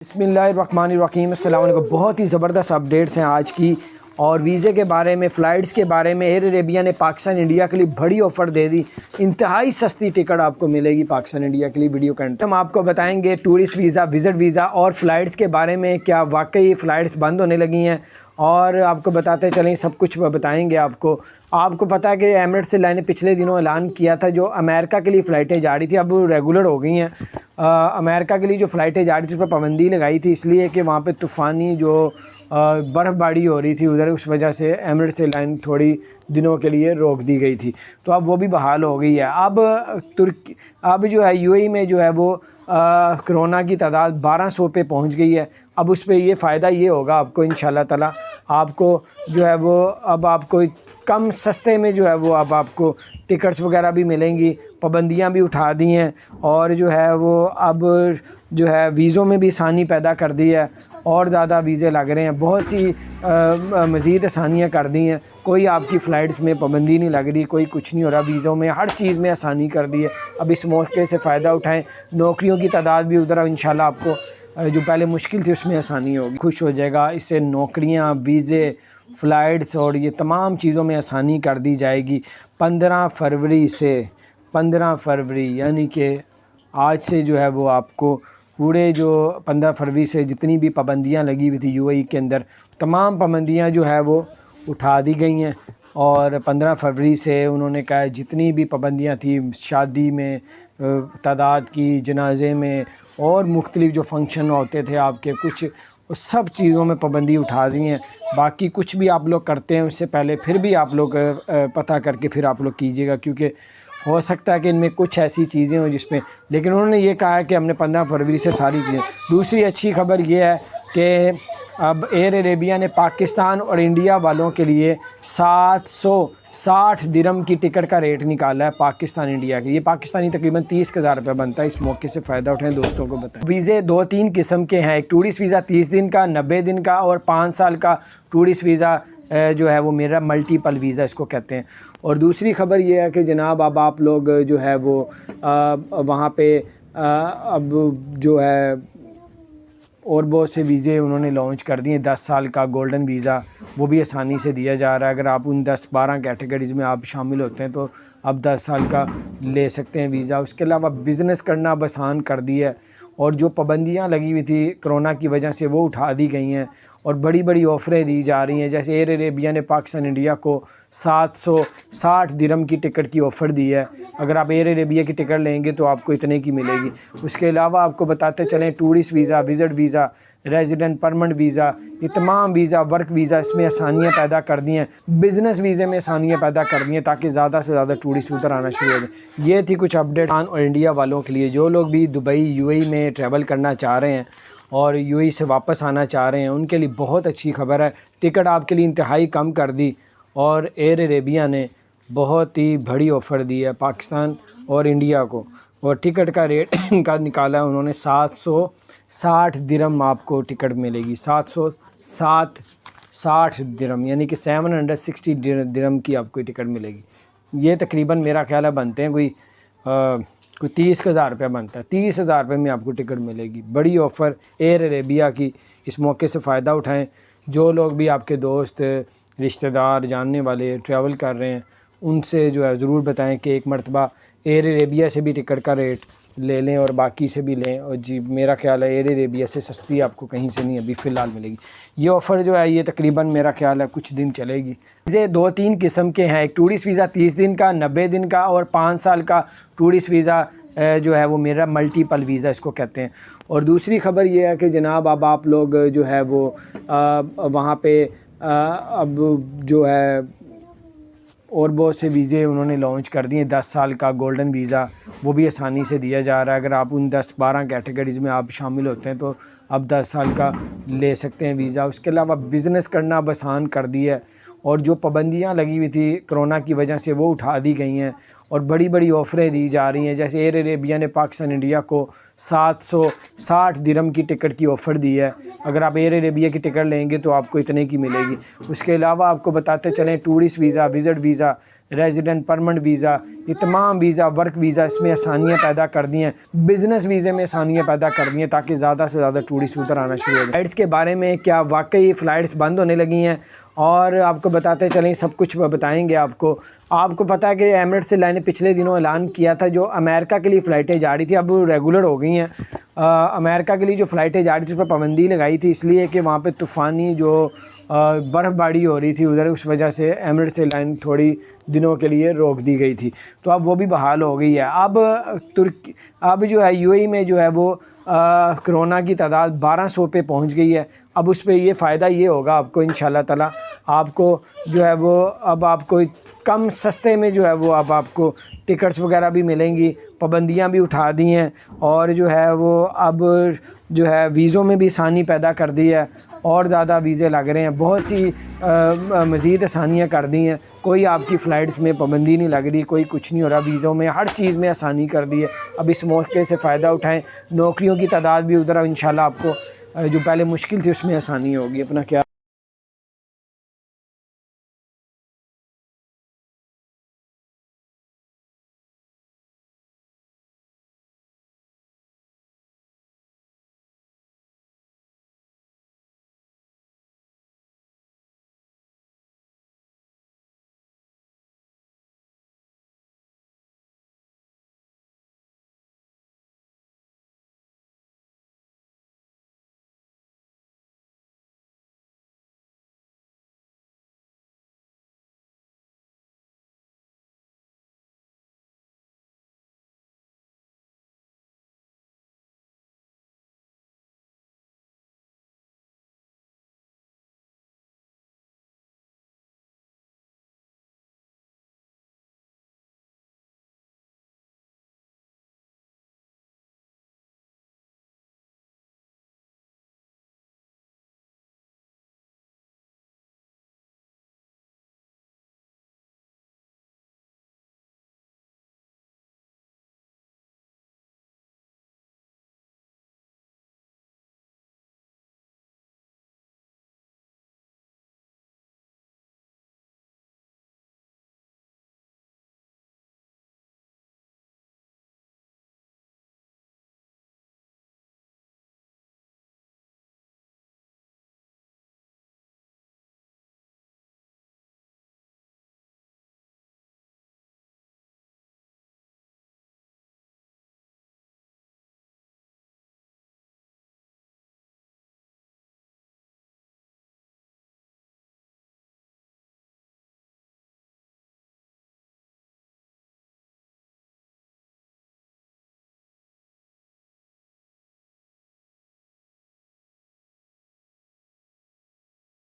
बिस्मिल्लाहिर्रहमानिर्रहीम। अस्सलाम वालेकुम। बहुत ही ज़बरदस्त अपडेट्स हैं आज की, और वीज़े के बारे में, फ़्लाइट्स के बारे में। एयर अरेबिया ने पाकिस्तान इंडिया के लिए बड़ी ऑफ़र दे दी। इंतहाई सस्ती टिकट आपको मिलेगी पाकिस्तान इंडिया के लिए। वीडियो के अंत हम आपको बताएंगे टूरिस्ट वीज़ा, विज़िट वीज़ा और फ़्लाइट्स के बारे में। क्या वाकई फ़्लाइट्स बंद होने लगी हैं, और आपको बताते चलें, सब कुछ बताएंगे आपको पता है कि एमिरेट्स एयरलाइन ने पिछले दिनों ऐलान किया था, जो अमेरिका के लिए फ़्लाइटें जा रही थी अब रेगुलर हो गई हैं। अमेरिका के लिए जो फ़्लाइटें जा रही थी उस पर पाबंदी लगाई थी, इसलिए कि वहाँ पे तूफ़ानी जो बर्फ़बारी हो रही थी उधर, उस वजह से एमिरेट्स एयरलाइन थोड़ी दिनों के लिए रोक दी गई थी। तो अब वो भी बहाल हो गई है। अब जो है यूएई में जो है वो कोरोना की तादाद 1200 पे पहुंच गई है। अब उस पे ये फ़ायदा ये होगा आपको, इंशाल्लाह ताला आपको जो है वो अब आपको कम सस्ते में जो है वो अब आपको टिकट्स वगैरह भी मिलेंगी। पाबंदियां भी उठा दी हैं, और जो है वो अब जो है वीज़ों में भी आसानी पैदा कर दी है, और ज़्यादा वीज़े लग रहे हैं। बहुत सी मज़ीद आसानियाँ कर दी हैं। कोई आपकी फ़्लाइट्स में पाबंदी नहीं लग रही, कोई कुछ नहीं हो रहा। वीज़ों में हर चीज़ में आसानी कर दी है। अब इस मौके से फ़ायदा उठाएँ। नौकरियों की तादाद भी उधर इंशाल्लाह आपको जो पहले मुश्किल थी उसमें आसानी होगी, खुश हो जाएगा। इससे नौकरियां, वीज़े, फ़्लाइट्स और ये तमाम चीज़ों में आसानी कर दी जाएगी। 15 फरवरी यानी कि आज से जो है वो आपको पूरे जो 15 फरवरी से जितनी भी पाबंदियां लगी हुई थी यूएई के अंदर, तमाम पाबंदियां जो है वो उठा दी गई हैं। और 15 फरवरी से उन्होंने कहा है जितनी भी पाबंदियां थी शादी में तादाद की, जनाजे में और मुख्तलिफ जो फंक्शन होते थे आपके, कुछ उस सब चीज़ों में पाबंदी उठा दी हैं। बाकी कुछ भी आप लोग करते हैं उससे पहले फिर भी आप लोग पता करके फिर आप लोग कीजिएगा, क्योंकि हो सकता है कि इनमें कुछ ऐसी चीज़ें हों जिसमें, लेकिन उन्होंने ये कहा है कि हमने 15 फरवरी से सारी की। दूसरी अच्छी खबर ये है कि अब एयर अरेबिया ने पाकिस्तान और इंडिया वालों के लिए 760 दिरहम की टिकट का रेट निकाला है पाकिस्तान इंडिया की। ये पाकिस्तानी तकरीबन 30,000 रुपये बनता है। इस मौके से फ़ायदा उठाएं, दोस्तों को बताएं। वीज़े 2-3 किस्म के हैं। एक टूरिस्ट वीज़ा 30 दिन का, 90 दिन का और 5 साल का टूरिस्ट वीज़ा जो है वो मेरा मल्टीपल वीज़ा इसको कहते हैं। और दूसरी ख़बर ये है कि जनाब अब आप लोग जो है वो वहाँ पे अब जो है और बहुत से वीज़े उन्होंने लॉन्च कर दिए। 10 साल का गोल्डन वीज़ा वो भी आसानी से दिया जा रहा है। अगर आप उन 10-12 कैटेगरीज़ में आप शामिल होते हैं तो अब 10 साल का ले सकते हैं वीज़ा। उसके अलावा बिज़नेस करना अब आसान कर दिया है, और जो पाबंदियां लगी हुई थी कोरोना की वजह से वो उठा दी गई हैं, और बड़ी बड़ी ऑफ़रें दी जा रही हैं। जैसे एयर अरेबिया ने पाकिस्तान इंडिया को 760 दिरहम की टिकट की ऑफ़र दी है। अगर आप एयर अरेबिया की टिकट लेंगे तो आपको इतने की मिलेगी। उसके अलावा आपको बताते चलें, tourist visa, visit visa, resident permanent visa, ये तमाम वीज़ा, वर्क वीज़ा, इसमें आसानियाँ पैदा कर दी हैं। बिज़नेस वीज़े में आसानियाँ पैदा कर दी हैं ताकि ज़्यादा से ज़्यादा टूरिस्ट उधर आना शुरू हो जाए। ये थी कुछ अपडेट और इंडिया वालों के लिए। जो लोग भी दुबई, यूएई में ट्रैवल करना चाह रहे हैं और यूएई से वापस आना चाह रहे हैं, उनके लिए बहुत अच्छी खबर है। टिकट आपके लिए इंतहाई कम कर दी, और एयर अरेबिया ने बहुत ही बड़ी ऑफ़र दी है पाकिस्तान और इंडिया को। और टिकट का रेट इनका निकाला है उन्होंने, 760 दिरहम आपको टिकट मिलेगी। 760 दिरहम यानी कि 760 दिरहम की आपको टिकट मिलेगी। ये तकरीबन मेरा ख्याल है बनते हैं कोई 30,000 रुपये बनता है। 30,000 रुपये में आपको टिकट मिलेगी। बड़ी ऑफ़र एयर अरेबिया की, इस मौके से फ़ायदा उठाएं। जो लोग भी आपके दोस्त, रिश्तेदार, जानने वाले ट्रैवल कर रहे हैं, उनसे जो है ज़रूर बताएं कि एक मरतबा एयर अरेबिया से भी टिकट का रेट ले लें और बाकी से भी लें। और जी मेरा ख्याल है एयर अरेबिया से सस्ती आपको कहीं से नहीं अभी फ़िलहाल मिलेगी। ये ऑफ़र जो है ये तकरीबन मेरा ख्याल है कुछ दिन चलेगी। ये 2-3 किस्म के हैं। एक टूरिस्ट वीज़ा 30 दिन का, 90 दिन का और 5 साल का टूरिस्ट वीज़ा जो है वो मेरा मल्टीपल वीज़ा इसको कहते हैं। और दूसरी ख़बर ये है कि जनाब अब आप लोग जो है वो वहाँ पे अब जो है और बहुत से वीज़े उन्होंने लॉन्च कर दिए। 10 साल का गोल्डन वीज़ा वो भी आसानी से दिया जा रहा है। अगर आप उन 10-12 कैटेगरीज़ में आप शामिल होते हैं तो अब 10 साल का ले सकते हैं वीज़ा। उसके अलावा बिज़नेस करना अब आसान कर दिया है, और जो पाबंदियां लगी हुई थी कोरोना की वजह से वो उठा दी गई हैं, और बड़ी बड़ी ऑफ़रें दी जा रही हैं। जैसे एयर अरेबिया ने पाकिस्तान इंडिया को 760 दिरहम की टिकट की ऑफ़र दी है। अगर आप एयर अरेबिया की टिकट लेंगे तो आपको इतने की मिलेगी। उसके अलावा आपको बताते चलें, tourist visa, visit visa, resident, permanent visa, ये तमाम वीज़ा, वर्क वीज़ा, इसमें आसानियाँ पैदा कर दी हैं। बिज़नेस वीज़े में आसानियाँ पैदा कर दी हैं ताकि ज़्यादा से ज़्यादा टूरिस्ट उधर आना शुरू हो जाए। फ़्लाइट्स के बारे में क्या वाकई फ़्लाइट्स बंद होने लगी हैं, और आपको बताते चलें, सब कुछ बताएंगे आपको पता है कि एमिरेट्स एयरलाइन ने पिछले दिनों ऐलान किया था, जो अमेरिका के लिए फ़्लाइटें जा रही थी अब रेगुलर हो गई हैं। अमेरिका के लिए जो फ़्लाइटें जा रही थी उस पर पाबंदी लगाई थी, इसलिए कि वहाँ पे तूफ़ानी जो बर्फ़बारी हो रही थी उधर, उस वजह से एमिरेट्स एयरलाइन थोड़ी दिनों के लिए रोक दी गई थी। तो अब वो भी बहाल हो गई है। अब जो है यूएई में जो है वो कोरोना की तादाद 1200 पे पहुंच गई है। अब उस पे ये फ़ायदा ये होगा आपको इंशाल्लाह ताला, आपको जो है वो अब आपको कम सस्ते में जो है वो अब आपको टिकट्स वगैरह भी मिलेंगी, पाबंदियां भी उठा दी हैं, और जो है वो अब जो है वीज़ों में भी आसानी पैदा कर दी है, और ज़्यादा वीज़े लग रहे हैं, बहुत सी मज़ीद आसानियाँ कर दी हैं। कोई आपकी फ़्लाइट्स में पाबंदी नहीं लग रही, कोई कुछ नहीं हो रहा, वीज़ों में हर चीज़ में आसानी कर दी है। अब इस मौके से फ़ायदा उठाएँ। नौकरियों की तादाद भी उधर इंशाल्लाह आपको जो पहले मुश्किल थी उसमें आसानी होगी। अपना क्या